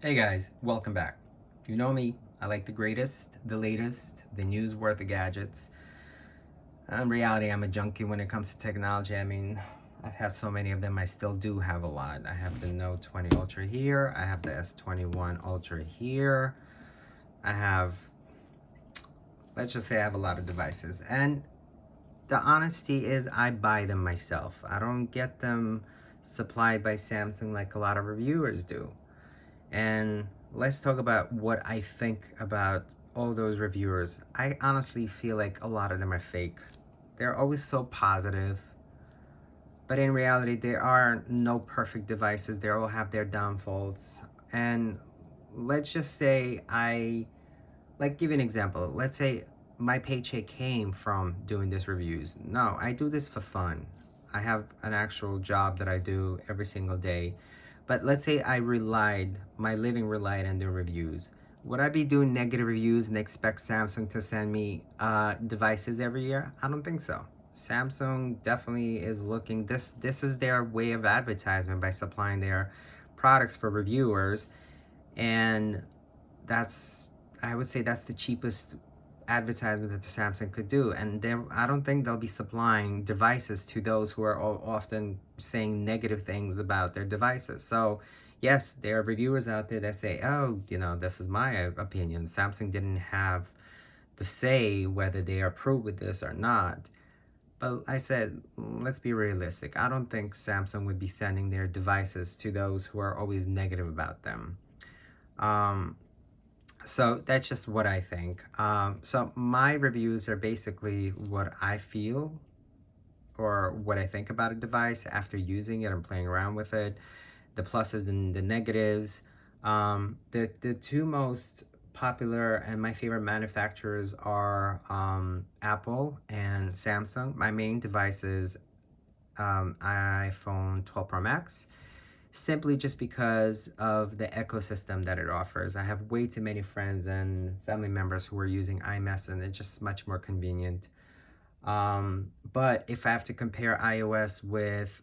Hey guys, welcome back. You know me, I like the greatest, the latest, the newsworthy gadgets. In reality, I'm a junkie when it comes to technology. I mean, I've had so many of them, I still do have a lot. I have the Note 20 Ultra here, I have the S21 Ultra here, I have, let's just say I have a lot of devices. And the honesty is, I buy them myself. I don't get them supplied by Samsung like a lot of reviewers do. And let's talk about what I think about all those reviewers. I honestly feel like a lot of them are fake. They're always so positive, but in reality, there are no perfect devices. They all have their downfalls. And let's just say like, give you an example. Let's say my paycheck came from doing these reviews. No, I do this for fun. I have an actual job that I do every single day. But let's say my living relied on the reviews. Would I be doing negative reviews and expect Samsung to send me devices every year? I don't think so. Samsung definitely is looking, this is their way of advertisement by supplying their products for reviewers. And that's, I would say that's the cheapest advertisement that the Samsung could do. And I don't think they'll be supplying devices to those who are often saying negative things about their devices. So yes, there are reviewers out there that say, oh, this is my opinion. Samsung didn't have the say whether they approve with this or not. But I said, let's be realistic. I don't think Samsung would be sending their devices to those who are always negative about them. Um, so that's just what I think. So my reviews are basically what I feel or what I think about a device after using it and playing around with it, the pluses and the negatives. The two most popular and my favorite manufacturers are Apple and Samsung. My main devices, iPhone 12 Pro Max, simply just because of the ecosystem that it offers. I have way too many friends and family members who are using iMess, and it's just much more convenient. But if I have to compare iOS with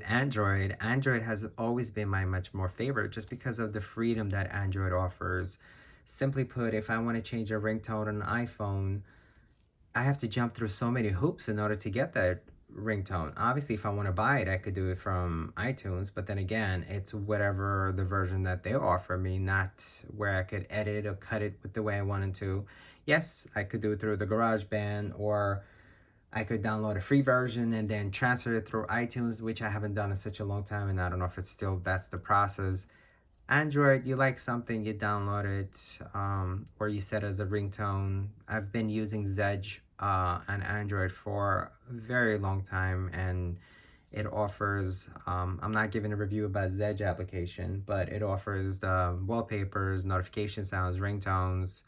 Android, Android has always been my much more favorite just because of the freedom that Android offers. Simply put, if I want to change a ringtone on an iPhone, I have to jump through so many hoops in order to get that ringtone. Obviously, if I want to buy it, I could do it from iTunes, but then again, it's whatever the version that they offer me, not where I could edit or cut it with the way I wanted to. Yes, I could do it through the GarageBand, or I could download a free version and then transfer it through iTunes, which I haven't done in such a long time, and I don't know if it's still that's the process. Android, you like something, you download it, or you set as a ringtone. I've been using Zedge on Android for a very long time, and it offers, I'm not giving a review about Zedge application, but it offers the wallpapers, notification sounds, ringtones,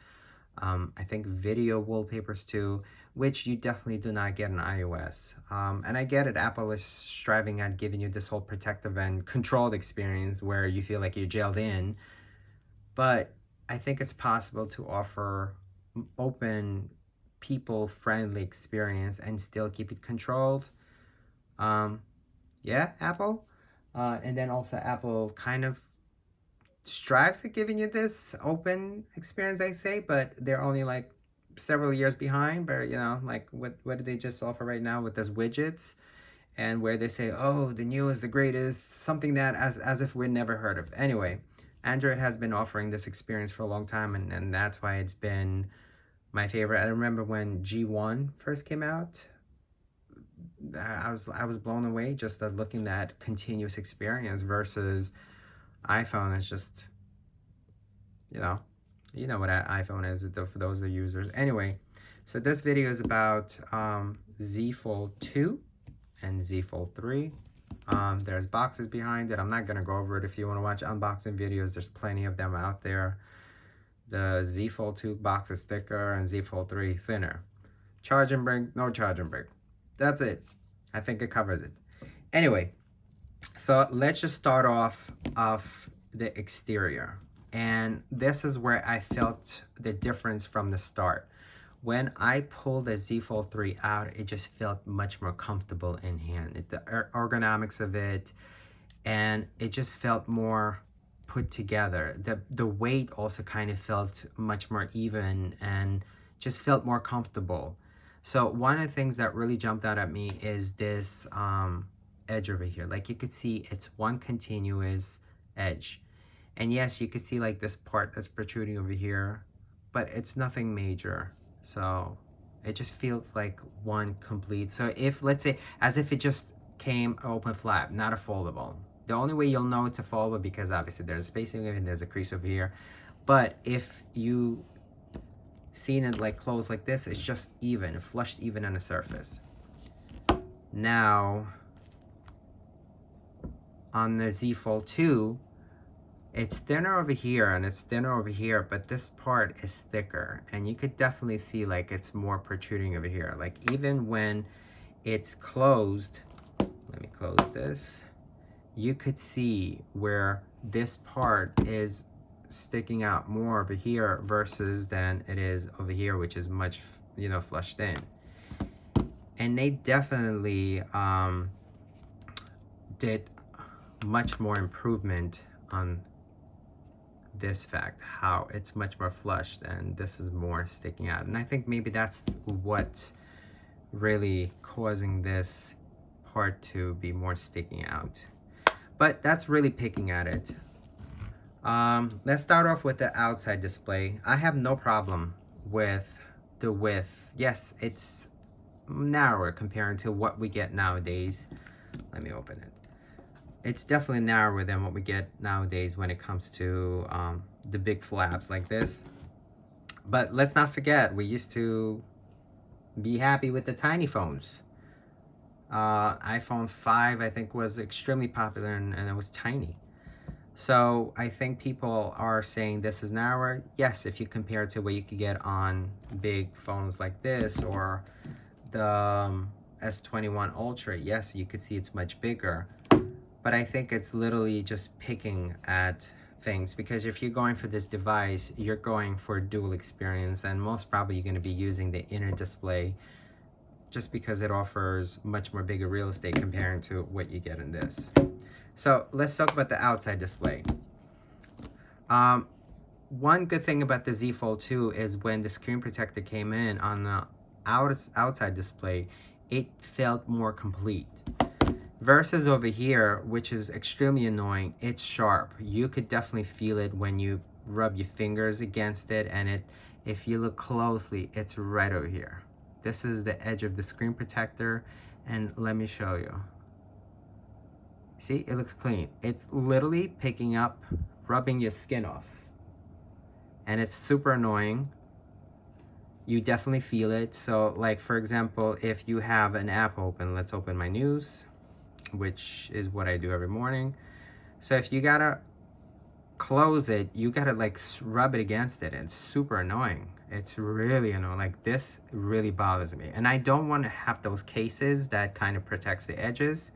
I think video wallpapers too, which you definitely do not get in iOS. And I get it, Apple is striving at giving you this whole protective and controlled experience where you feel like you're jailed in, but I think it's possible to offer open, people friendly experience and still keep it controlled. Um, yeah, Apple. And then also, Apple kind of strives at giving you this open experience, I say, but they're only like several years behind. But like what do they just offer right now with those widgets, and where they say, oh, the new is the greatest, something that as if we'd never heard of. Anyway, Android has been offering this experience for a long time, and that's why it's been my favorite. I remember when G1 first came out. I was blown away just at looking at continuous experience versus iPhone. Is just you know you know what an iPhone is for those of the users. Anyway, so this video is about Z Fold 2 and Z Fold 3. There's boxes behind it. I'm not going to go over it. If you want to watch unboxing videos, there's plenty of them out there. The Z Fold 2 box is thicker and Z Fold 3 thinner. Charging brick, no charging brick. That's it. I think it covers it. Anyway, so let's just start off the exterior. And this is where I felt the difference from the start. When I pulled the Z Fold 3 out, it just felt much more comfortable in hand. The ergonomics of it, and it just felt more put together. The weight also kind of felt much more even and just felt more comfortable. So one of the things that really jumped out at me is this edge over here. Like you could see it's one continuous edge. And yes, you could see like this part that's protruding over here, but it's nothing major. So it just feels like one complete. So if, let's say, as if it just came open flap, not a foldable. The only way you'll know it's a foldable because obviously there's a spacing and there's a crease over here. But if you seen it like closed like this, it's just even, flushed even on the surface. Now, on the Z Fold 2, it's thinner over here and it's thinner over here, but this part is thicker. And you could definitely see like it's more protruding over here. Like even when it's closed, let me close this, you could see where this part is sticking out more over here versus than it is over here, which is much, you know, flushed in. And they definitely did much more improvement on this fact, how it's much more flushed and this is more sticking out. And I think maybe that's what's really causing this part to be more sticking out. But that's really picking at it. Let's start off with the outside display. I have no problem with the width. Yes, it's narrower compared to what we get nowadays. Let me open it. It's definitely narrower than what we get nowadays when it comes to the big flaps like this. But let's not forget, we used to be happy with the tiny phones. iPhone 5, I think, was extremely popular and it was tiny. So I think people are saying this is narrower. Yes, if you compare it to what you could get on big phones like this or the S21 Ultra, yes, you could see it's much bigger. But I think it's literally just picking at things, because if you're going for this device, you're going for dual experience, and most probably you're going to be using the inner display just because it offers much more bigger real estate compared to what you get in this. So let's talk about the outside display. One good thing about the Z Fold 2 is when the screen protector came in on the outside display, it felt more complete. Versus over here, which is extremely annoying, it's sharp. You could definitely feel it when you rub your fingers against it, and if you look closely, it's right over here. This is the edge of the screen protector, and let me show you. See, it looks clean. It's literally picking up, rubbing your skin off. And it's super annoying. You definitely feel it. So like, for example, if you have an app open, let's open my news, which is what I do every morning. So if you gotta close it, you gotta like rub it against it. It's super annoying. It's really annoying. Like this really bothers me. And I don't want to have those cases that kind of protects the edges.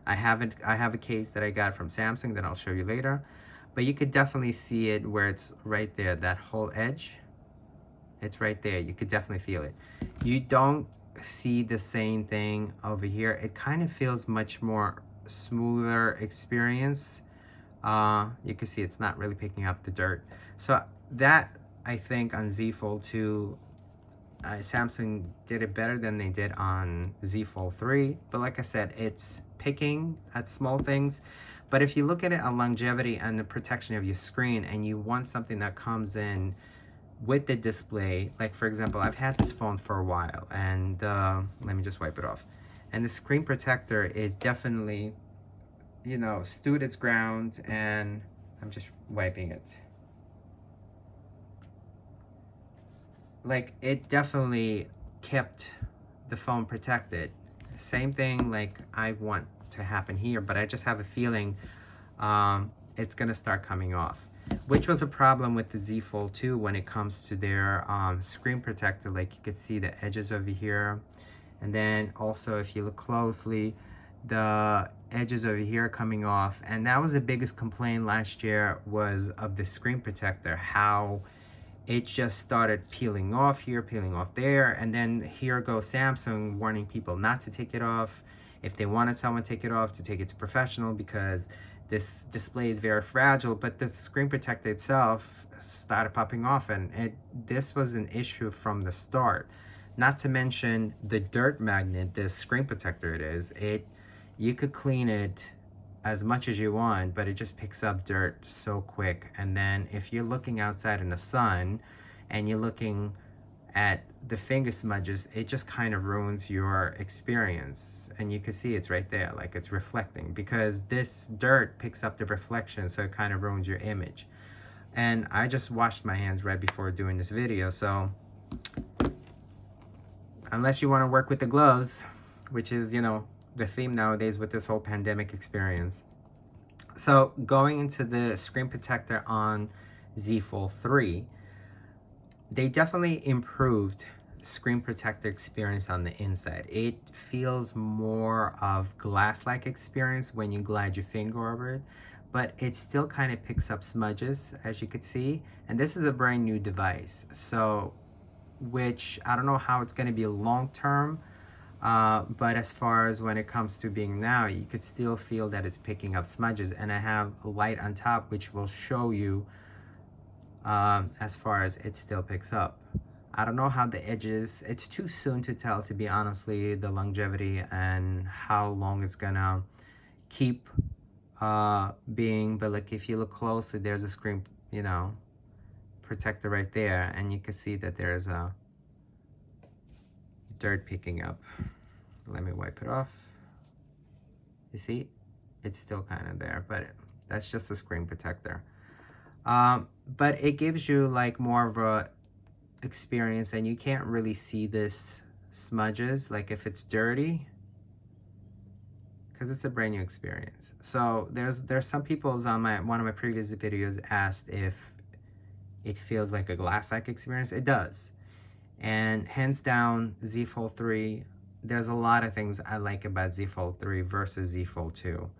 I have a case that I got from Samsung that I'll show you later. But you could definitely see it where it's right there, that whole edge. It's right there. You could definitely feel it. You don't see the same thing over here. It kind of feels much more smoother experience. You can see it's not really picking up the dirt. So that, I think, on Z Fold 2, Samsung did it better than they did on Z Fold 3. But like I said, it's picking at small things. But if you look at it on longevity and the protection of your screen, and you want something that comes in with the display, like for example, I've had this phone for a while, and let me just wipe it off. And the screen protector is definitely, you know, stood its ground, and I'm just wiping it. Like, it definitely kept the phone protected. Same thing like I want to happen here, but I just have a feeling it's gonna start coming off, which was a problem with the Z Fold 2 when it comes to their screen protector. Like you could see the edges over here, and then also if you look closely, the edges over here coming off. And that was the biggest complaint last year, was of the screen protector, how it just started peeling off here, peeling off there, and then here goes Samsung warning people not to take it off. If they wanted someone to take it off, to take it to professional, because this display is very fragile, but the screen protector itself started popping off, and this was an issue from the start. Not to mention the dirt magnet, this screen protector you could clean it as much as you want, but it just picks up dirt so quick. And then if you're looking outside in the sun and you're looking at the finger smudges, it just kind of ruins your experience. And you can see it's right there, like it's reflecting, because this dirt picks up the reflection, so it kind of ruins your image. And I just washed my hands right before doing this video, so unless you want to work with the gloves, which is, you know, the theme nowadays with this whole pandemic experience. So going into the screen protector on Z Fold 3, they definitely improved screen protector experience on the inside. It feels more of glass-like experience when you glide your finger over it, but it still kind of picks up smudges, as you could see. And this is a brand new device, so which I don't know how it's going to be long-term, but as far as when it comes to being now, you could still feel that it's picking up smudges. And I have a light on top which will show you as far as it still picks up. I don't know how the edges, it's too soon to tell, to be honestly, the longevity and how long it's gonna keep being. But like, if you look closely, there's a screen, you know, protector right there, and you can see that there's a dirt picking up. Let me wipe it off. You see, it's still kind of there, but that's just a screen protector. But it gives you like more of a experience, and you can't really see this smudges, like if it's dirty, because it's a brand new experience. So there's some people on one of my previous videos asked if it feels like a glass-like experience. It does. And hands down, Z Fold 3, there's a lot of things I like about Z Fold 3 versus Z Fold 2.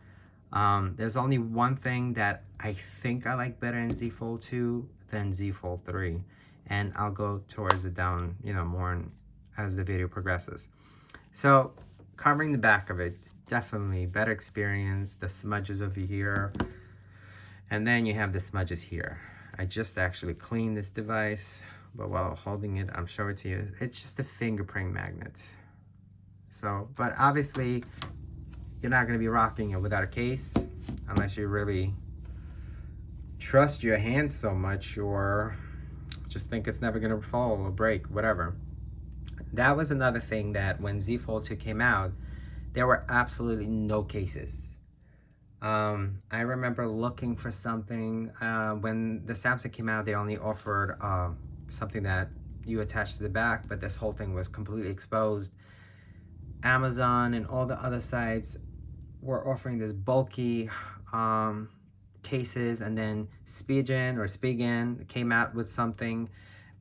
There's only one thing that I think I like better in Z Fold 2 than Z Fold 3. And I'll go towards it down, you know, more as the video progresses. So covering the back of it, definitely better experience. The smudges over here. And then you have the smudges here. I just actually cleaned this device, but while holding it, I'm showing it to you. It's just a fingerprint magnet. So, but obviously, you're not going to be rocking it without a case, unless you really trust your hands so much, or just think it's never going to fall or break, whatever. That was another thing, that when Z Fold 2 came out, there were absolutely no cases. I remember looking for something, when the Samsung came out, they only offered something that you attach to the back, but this whole thing was completely exposed. Amazon and all the other sites were offering this bulky cases, and then Spigen came out with something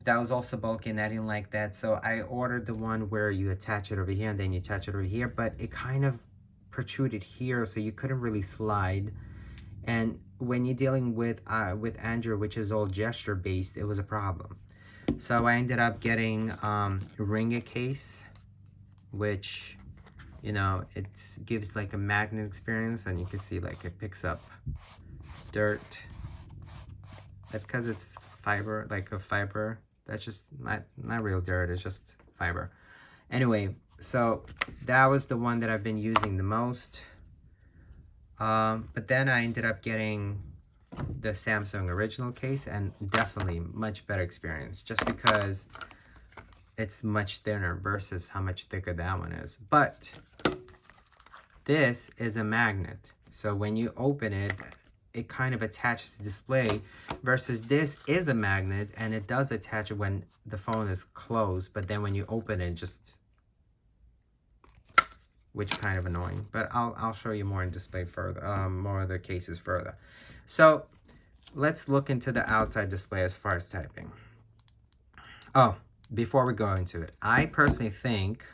that was also bulky, and I didn't like that. So I ordered the one where you attach it over here and then you attach it over here, but it kind of protruded here, so you couldn't really slide. And when you're dealing with Android, which is all gesture based, it was a problem. So I ended up getting a Ring case, which, you know, it gives like a magnet experience, and you can see like it picks up dirt. That's because it's fiber, like a fiber. That's just not real dirt, it's just fiber. Anyway, so that was the one that I've been using the most. But then I ended up getting the Samsung original case, and definitely much better experience, just because it's much thinner versus how much thicker that one is. But this is a magnet, so when you open it, it kind of attaches the display, versus this is a magnet and it does attach it when the phone is closed, but then when you open it, just, which kind of annoying. But I'll show you more in display further, more of the cases further. So let's look into the outside display as far as typing. Oh, before we go into it, I personally think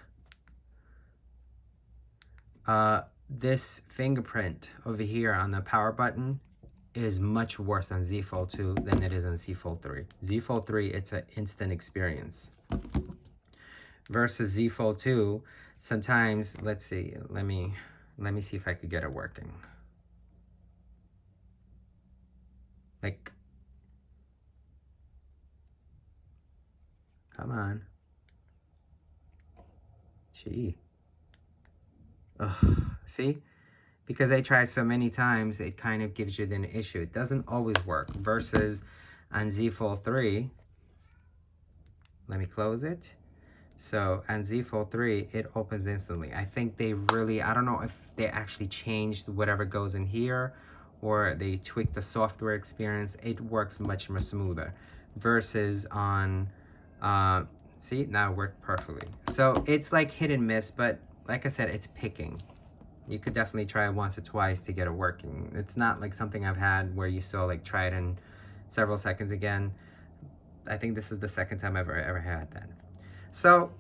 this fingerprint over here on the power button is much worse on Z Fold 2 than it is on Z Fold 3. Z Fold 3, it's an instant experience. Versus Z Fold 2, sometimes, let's see, let me see if I could get it working. Like, come on. Gee. Ugh. See? Because I tried so many times, it kind of gives you an issue. It doesn't always work. Versus on Z Fold 3, let me close it. So on Z Fold 3, it opens instantly. I think they really, I don't know if they actually changed whatever goes in here or they tweaked the software experience. It works much more smoother versus on, see, now it worked perfectly. So it's like hit and miss, but like I said, it's picking. You could definitely try it once or twice to get it working. It's not like something I've had where you saw like try it in several seconds again. I think this is the second time I've ever had that. So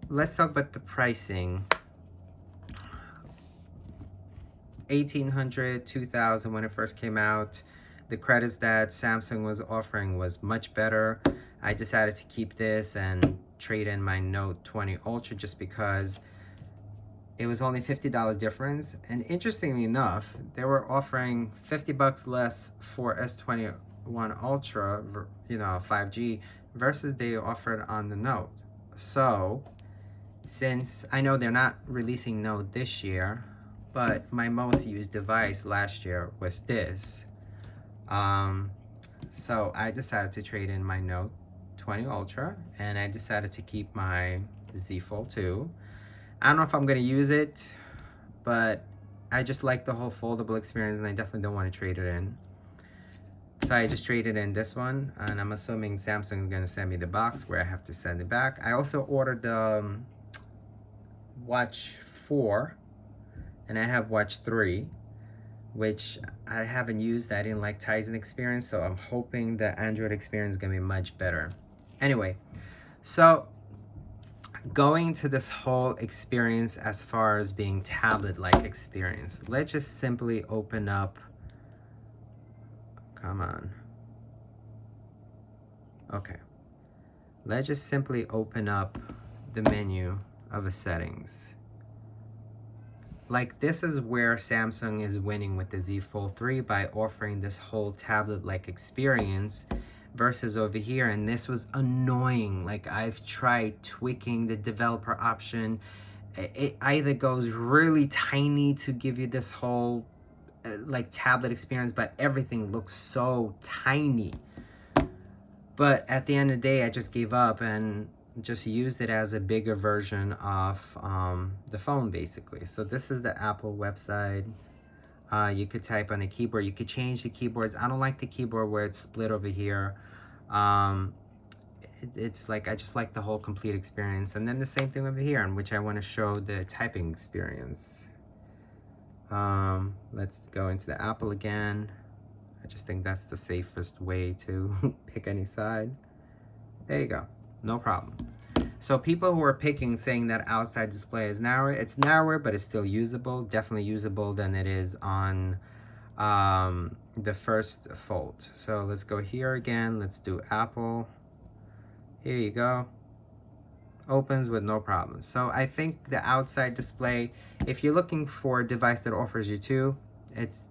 let's talk about the pricing. 1,800, 2,000 when it first came out. The credits that Samsung was offering was much better. I decided to keep this and trade in my Note 20 Ultra just because it was only $50 difference. And interestingly enough, they were offering $50 less for S21 Ultra, 5G, versus they offered on the Note. So, since I know they're not releasing Note this year, but my most used device last year was this. So I decided to trade in my Note 20 Ultra, and I decided to keep my Z Fold 2. I don't know if I'm going to use it, but I just like the whole foldable experience, and I definitely don't want to trade it in. So I just traded in this one, and I'm assuming Samsung is going to send me the box where I have to send it back. I also ordered the Watch 4, and I have Watch 3, which I haven't used. I didn't like Tizen experience, so I'm hoping the Android experience is going to be much better. Anyway, so going to this whole experience as far as being tablet-like experience, let's just simply open up, come on. Okay. Let's just simply open up the menu of the settings. Like, this is where Samsung is winning with the Z Fold 3 by offering this whole tablet-like experience versus over here. And this was annoying. Like, I've tried tweaking the developer option. It either goes really tiny to give you this whole like tablet experience, but everything looks so tiny. But at the end of the day, I just gave up and just used it as a bigger version of the phone, basically. So this is the Apple website. You could type on the keyboard. You could change the keyboards. I don't like the keyboard where it's split over here. It's like, I just like the whole complete experience. And then the same thing over here, in which I want to show the typing experience. Let's go into the Apple again. I just think that's the safest way to pick any side. There you go. No problem. So people who are picking, saying that outside display is narrower, it's narrower, but it's still usable. Definitely usable than it is on the first Fold. So let's go here again. Let's do Apple. Here you go. Opens with no problem. So I think the outside display, if you're looking for a device that offers you two, it's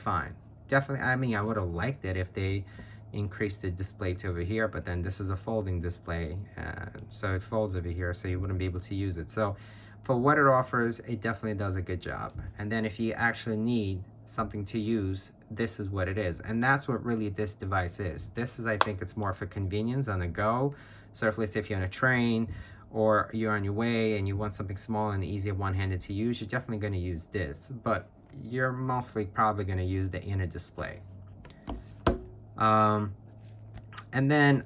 fine. Definitely, I mean, I would have liked it if they increased the display to over here, but then this is a folding display, so it folds over here, so you wouldn't be able to use it. So for what it offers, it definitely does a good job. And then if you actually need something to use, this is what it is. And that's what really this device is. This is, I think it's more for convenience on the go. So if, let's say if you're on a train or you're on your way and you want something small and easy one-handed to use, you're definitely going to use this. But you're mostly probably going to use the inner display. And then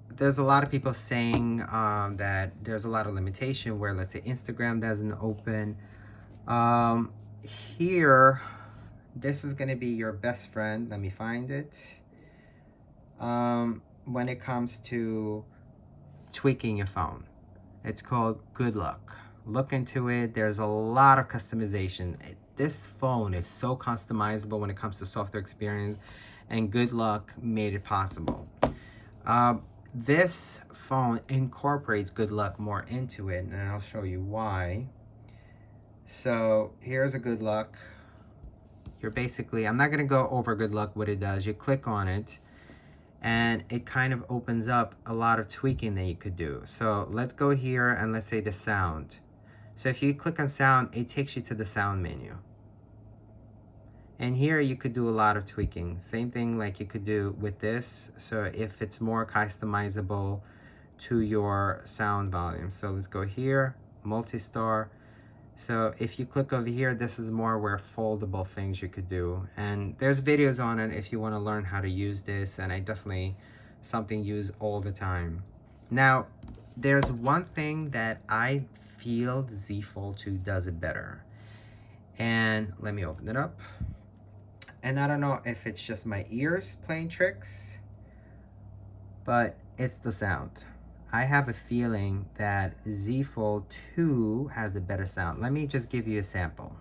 there's a lot of people saying that there's a lot of limitation where, let's say, Instagram doesn't open. Here, this is going to be your best friend. Let me find it. When it comes to tweaking your phone, it's called Good Luck. Look into it. There's a lot of customization. This phone is so customizable when it comes to software experience, and Good Luck made it possible. This phone incorporates Good Luck more into it, and I'll show you why. So here's a Good Luck. You're basically, I'm not going to go over good luck what it does. You click on it and it kind of opens up a lot of tweaking that you could do. So let's go here and let's say the sound. So if you click on sound, it takes you to the sound menu. And here you could do a lot of tweaking. Same thing like you could do with this. So if it's more customizable to your sound volume. So let's go here, multi-star. So if you click over here, this is more where foldable things you could do. And there's videos on it if you want to learn how to use this. And I definitely something use all the time. Now, there's one thing that I feel Z Fold 2 does it better. And let me open it up. And I don't know if it's just my ears playing tricks, but it's the sound. I have a feeling that Z Fold 2 has a better sound. Let me just give you a sample.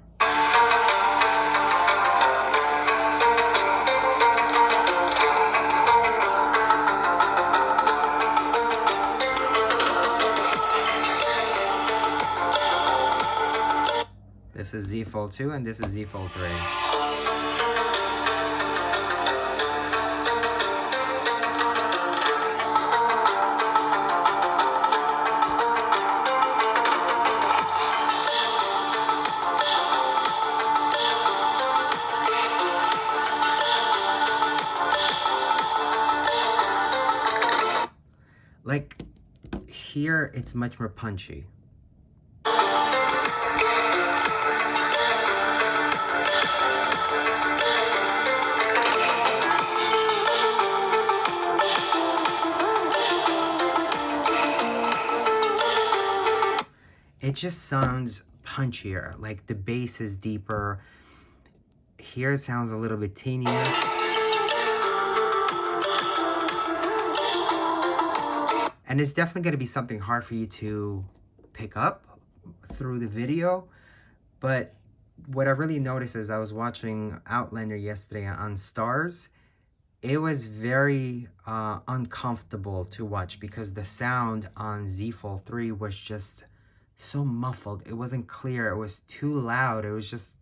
This is Z Fold 2 and this is Z Fold 3. Like here, it's much more punchy. It just sounds punchier, like the bass is deeper. Here it sounds a little bit teenier. And it's definitely going to be something hard for you to pick up through the video. But what I really noticed is I was watching Outlander yesterday on Stars. It was very uncomfortable to watch because the sound on Z Fold 3 was just so muffled. It wasn't clear. It was too loud. It was just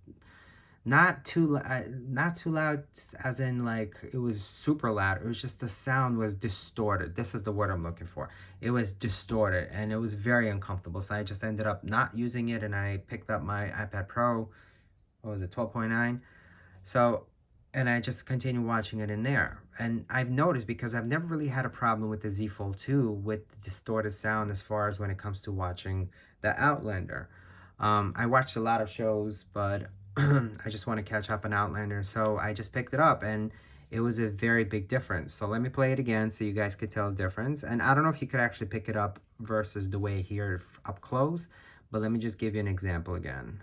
not too loud as in like it was super loud. It was just the sound was distorted. This is the word I'm looking for. It was distorted and it was very uncomfortable. So I just ended up not using it and I picked up my iPad Pro. What was it, 12.9? So, and I just continued watching it in there. And I've noticed, because I've never really had a problem with the Z Fold 2 with the distorted sound as far as when it comes to watching the Outlander. I watched a lot of shows, but I just want to catch up on Outlander, so I just picked it up and it was a very big difference. So let me play it again so you guys could tell the difference. And I don't know if you could actually pick it up versus the way here up close, but let me just give you an example again.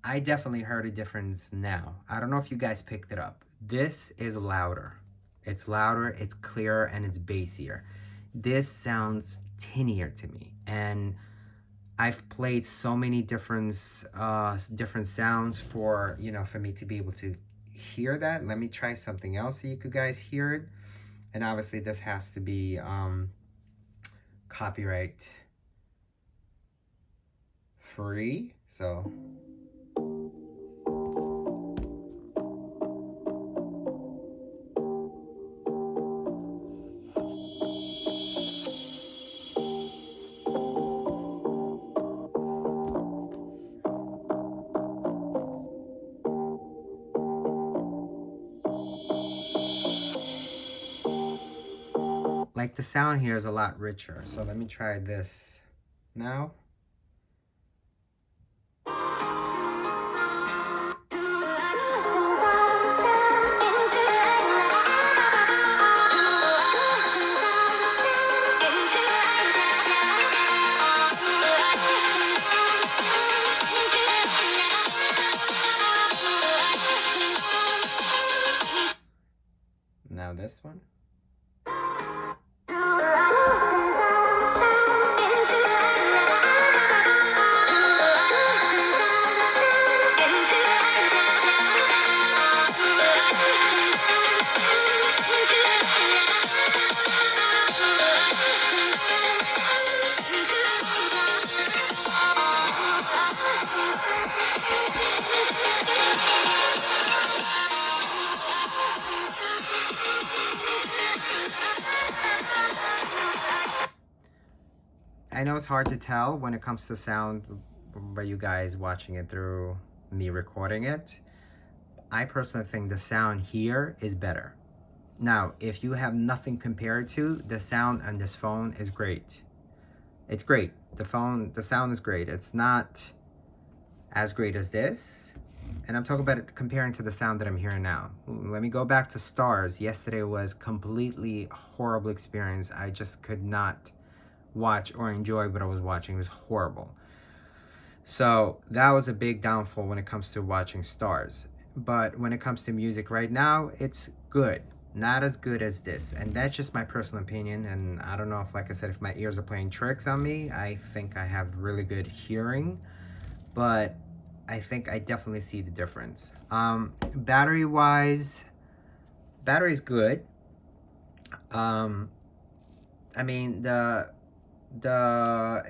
I definitely heard a difference now. I don't know if you guys picked it up. This is louder. It's louder, it's clearer, and it's bassier. This sounds tinnier to me. And I've played so many different sounds for, for me to be able to hear that. Let me try something else so you could guys hear it. And obviously this has to be copyright free. So like the sound here is a lot richer. So let me try this now. Now this one. I know it's hard to tell when it comes to sound by you guys watching it through me recording it. I personally think the sound here is better. Now, if you have nothing compared to, the sound on this phone is great. It's great. The sound is great. It's not as great as this. And I'm talking about it comparing to the sound that I'm hearing now. Let me go back to Stars. Yesterday was completely horrible experience. I just could not watch or enjoy what I was watching. It was horrible. So that was a big downfall when it comes to watching Stars. But when it comes to music right now, it's good. Not as good as this. And that's just my personal opinion. And I don't know if, like I said, if my ears are playing tricks on me. I think I have really good hearing. But I think I definitely see the difference. Battery-wise, battery's good. I mean, the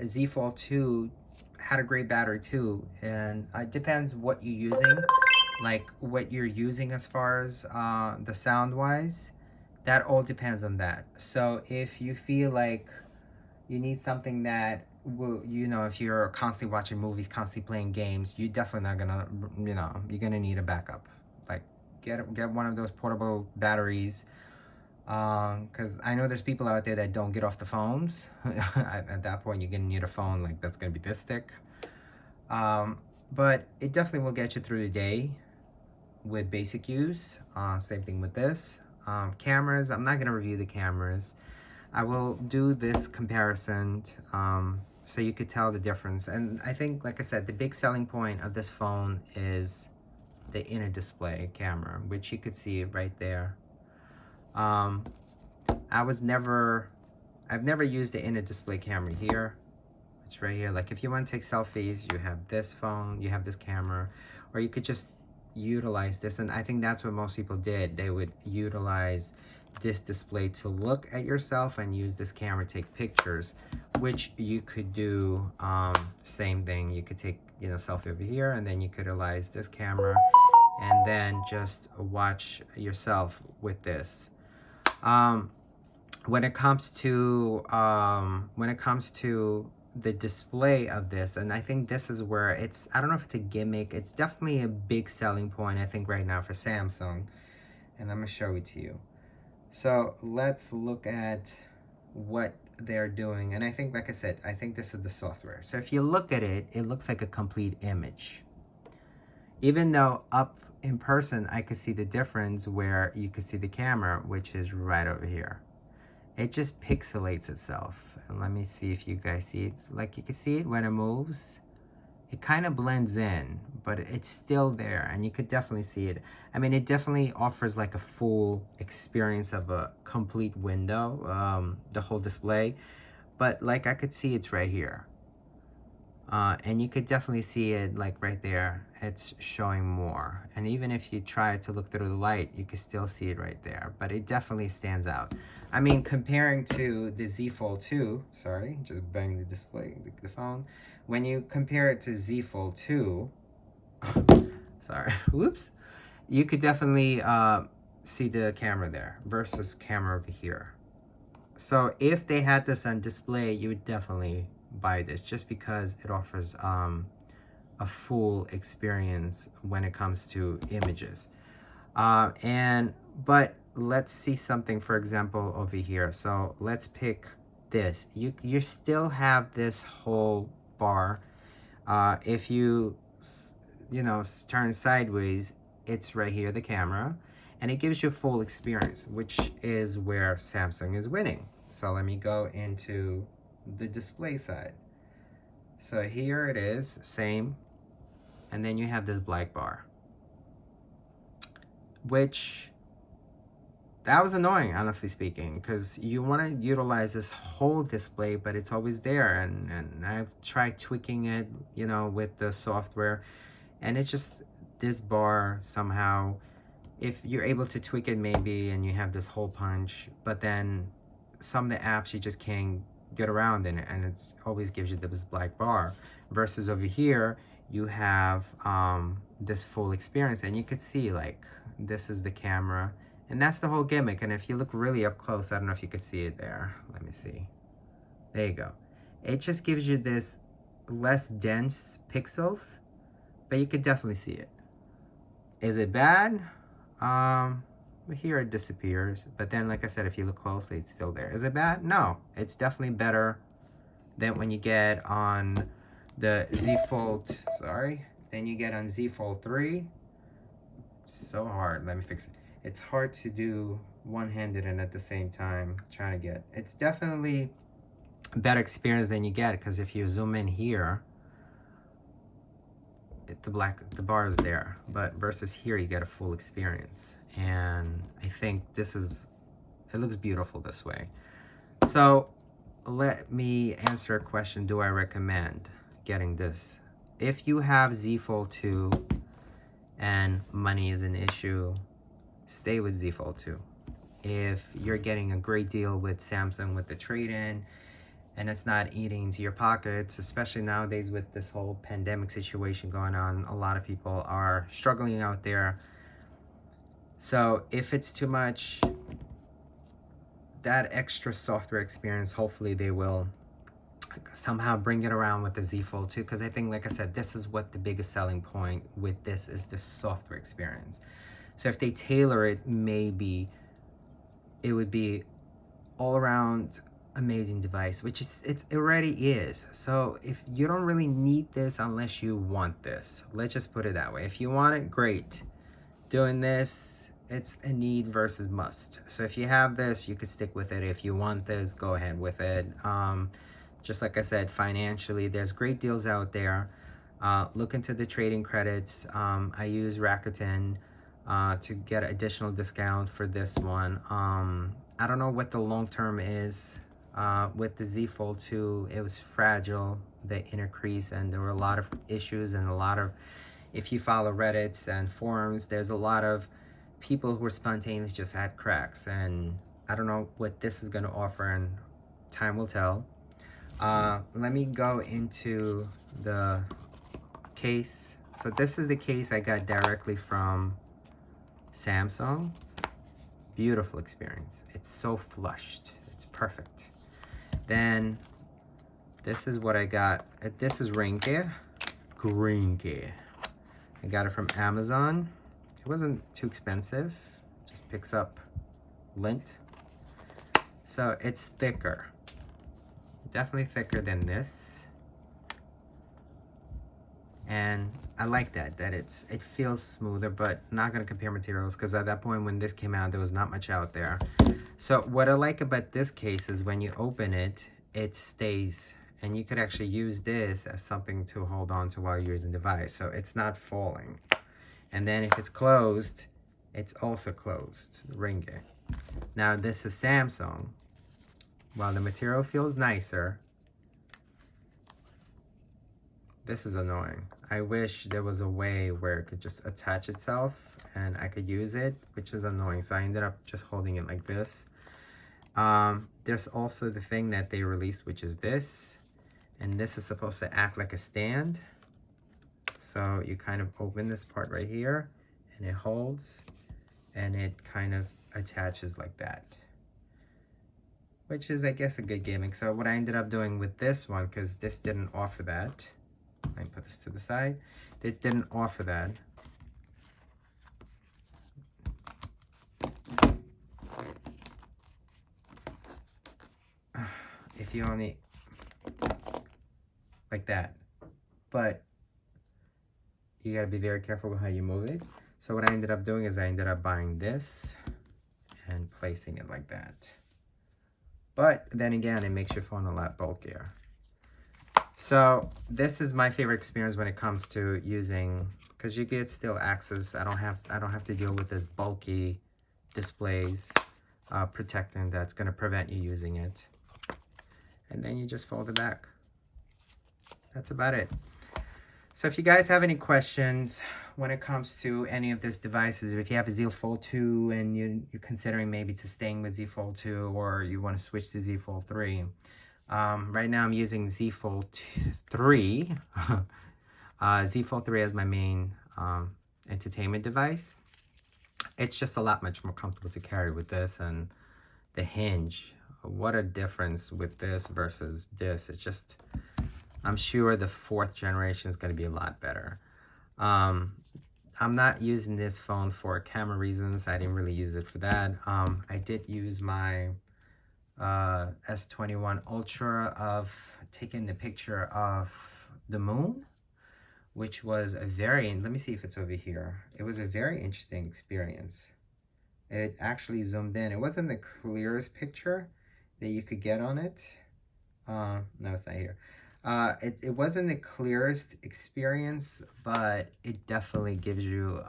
Z Fold 2 had a great battery too, and it depends what you're using, like what you're using as far as the sound wise. That all depends on that. So if you feel like you need something that will, you know, if you're constantly watching movies, constantly playing games, you're definitely not gonna, you know, you're gonna need a backup. Like get one of those portable batteries. Because I know there's people out there that don't get off the phones. At that point, you're gonna need a phone like that's gonna be this thick. But it definitely will get you through the day with basic use. Same thing with this. Cameras, I'm not gonna review the cameras. I will do this comparison so you could tell the difference. And I think, like I said, the big selling point of this phone is the inner display camera, which you could see right there. I've never used the inner display camera here. It's right here. Like if you want to take selfies, you have this phone, you have this camera, or you could just utilize this. And I think that's what most people did. They would utilize this display to look at yourself and use this camera to take pictures, which you could do same thing. You could take, you know, selfie over here, and then you could utilize this camera and then just watch yourself with this. When it comes to the display of this, and I think this is where it's, I don't know if it's a gimmick, it's definitely a big selling point I think right now for Samsung, and I'm gonna show it to you. So let's look at what they're doing, and I think, like I said, I think this is the software. So if you look at it, it looks like a complete image, even though up in person I could see the difference where you could see the camera, which is right over here. It just pixelates itself. And let me see if you guys see it. Like you can see it when it moves. It kind of blends in, but it's still there, and you could definitely see it. I mean, it definitely offers like a full experience of a complete window, the whole display. But like I could see it's right here. And you could definitely see it like right there. It's showing more. And even if you try to look through the light, you can still see it right there. But it definitely stands out. I mean, comparing to the Z Fold 2, sorry, just bang the display, the phone. When you compare it to Z Fold 2, sorry, whoops, you could definitely see the camera there versus camera over here. So if they had this on display, you would definitely buy this just because it offers a full experience when it comes to images. But let's see something, for example, over here. So let's pick this. You still have this whole bar. If you turn sideways, it's right here, the camera, and it gives you full experience, which is where Samsung is winning. So let me go into the display side. So here it is, same, and then you have this black bar, which that was annoying, honestly speaking, because you want to utilize this whole display, but it's always there. And I've tried tweaking it, you know, with the software, and it's just this bar somehow, if you're able to tweak it maybe, and you have this hole punch, but then some of the apps you just can't get around in it, and it's always gives you this black bar, versus over here you have this full experience, and you could see like this is the camera, and that's the whole gimmick. And if you look really up close, I don't know if you could see it there, let me see, there you go. It just gives you this less dense pixels, but you could definitely see it. Is it bad? Here it disappears, but then like I said, if you look closely, it's still there. Is it bad? No, it's definitely better than when you get on the Z Fold, sorry, then you get on Z Fold 3. It's so hard, let me fix it. It's hard to do one-handed and at the same time trying to get, it's definitely a better experience than you get, because if you zoom in here, the bar is there, but versus here you get a full experience. And I think it looks beautiful this way. So let me answer a question. Do I recommend getting this? If you have Z Fold 2 and money is an issue, stay with Z Fold 2. If you're getting a great deal with Samsung with the trade-in and it's not eating into your pockets, especially nowadays with this whole pandemic situation going on, a lot of people are struggling out there. So if it's too much, that extra software experience, hopefully they will somehow bring it around with the Z Fold 2, because I think, like I said, this is what the biggest selling point with this is, the software experience. So if they tailor it, maybe it would be all around amazing device, which is it already is. So if you don't really need this unless you want this, let's just put it that way. If you want it, great. Doing this, it's a need versus must. So if you have this, you could stick with it. If you want this, go ahead with it. Just like I said, financially, there's great deals out there. Look into the trading credits. I use Rakuten to get additional discount for this one. I don't know what the long term is. With the Z Fold 2, it was fragile, the inner crease, and there were a lot of issues and a lot of, if you follow Reddits and forums, there's a lot of people who are spontaneous just had cracks, and I don't know what this is going to offer, and time will tell. Let me go into the case. So this is the case I got directly from Samsung. Beautiful experience. It's so flushed. It's perfect. Then this is what I got. This is rain care, green care. I got it from Amazon. It wasn't too expensive. Just picks up lint. So it's thicker. Definitely thicker than this. And I like that it feels smoother, but not gonna compare materials, because at that point when this came out, there was not much out there. So what I like about this case is when you open it, it stays, and you could actually use this as something to hold on to while you're using the device, so it's not falling. And then if it's closed, it's also closed, ring it. Now this is Samsung. While the material feels nicer, this is annoying. I wish there was a way where it could just attach itself and I could use it, which is annoying. So I ended up just holding it like this. There's also the thing that they released, which is this. And this is supposed to act like a stand. So you kind of open this part right here and it holds and it kind of attaches like that, which is, I guess, a good gimmick. So what I ended up doing with this one, because this didn't offer that, let me put this to the side. This didn't offer that. If you only, like that. But you gotta be very careful with how you move it. So what I ended up doing is I ended up buying this and placing it like that. But then again, it makes your phone a lot bulkier. So this is my favorite experience when it comes to using, because you get still access. I don't have to deal with this bulky displays protecting that's going to prevent you using it. And then you just fold it back. That's about it. So if you guys have any questions when it comes to any of these devices, if you have a Z Fold 2 and you're considering maybe to staying with Z Fold 2, or you want to switch to Z Fold 3, right now I'm using Z Fold 3. Z Fold 3 as my main entertainment device. It's just a lot much more comfortable to carry with this, and the hinge, what a difference with this versus this. It's just, I'm sure the 4th generation is going to be a lot better. I'm not using this phone for camera reasons. I didn't really use it for that. I did use my S21 Ultra of taking the picture of the moon, which was a very, let me see if it's over here. It was a very interesting experience. It actually zoomed in. It wasn't the clearest picture that you could get on it. No, it's not here. It wasn't the clearest experience, but it definitely gives you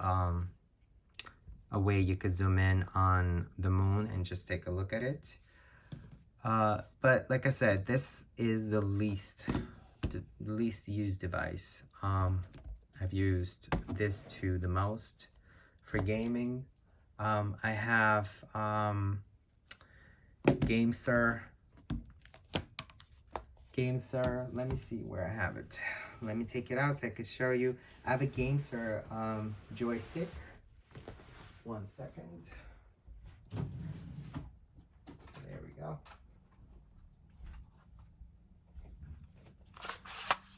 a way you could zoom in on the moon and just take a look at it. But like I said, this is the least used device. I've used this to the most for gaming. I have GameSir. Let me see where I have it. Let me take it out so I can show you. I have a GameSir joystick. 1 second. There we go.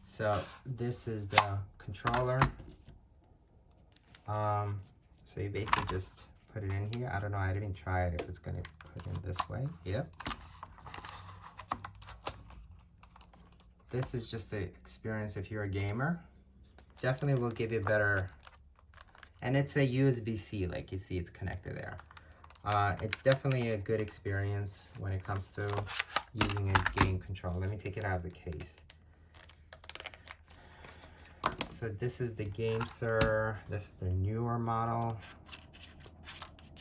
So this is the controller. So you basically just put it in here. I don't know, I didn't try it if it's gonna put in this way. Yep. This is just the experience if you're a gamer. Definitely will give you better, and it's a USB-C, like you see it's connected there. It's definitely a good experience when it comes to using a game controller. Let me take it out of the case. So this is the GameSir. This is the newer model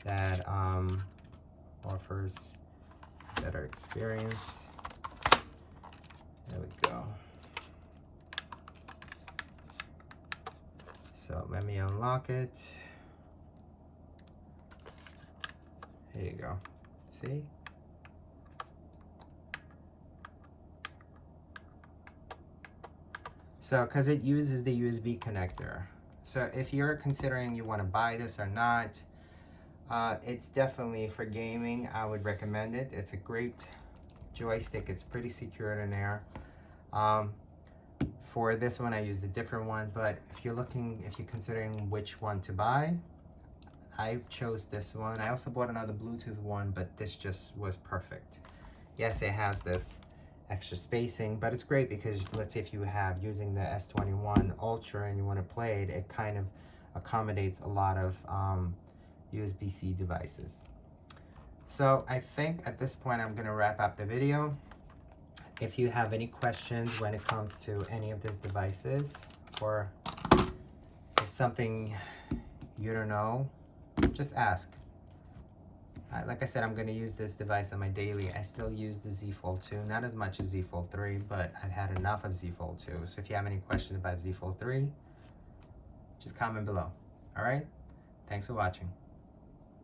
that offers better experience. There we go. So let me unlock it. There you go. See? So, because it uses the USB connector. So if you're considering you want to buy this or not, it's definitely for gaming. I would recommend it. It's a great joystick. It's pretty secured in there. For this one, I used a different one, but if you're considering which one to buy, I chose this one. I also bought another Bluetooth one, but this just was perfect. Yes, it has this extra spacing, but it's great because let's say if you have using the S21 Ultra and you want to play it, it kind of accommodates a lot of USB-C devices. So I think at this point I'm gonna wrap up the video. If you have any questions when it comes to any of these devices, or if something you don't know, just ask. Like I said, I'm gonna use this device on my daily. I still use the Z Fold 2, not as much as Z Fold 3, but I've had enough of Z Fold 2. So if you have any questions about Z Fold 3, just comment below. All right? Thanks for watching.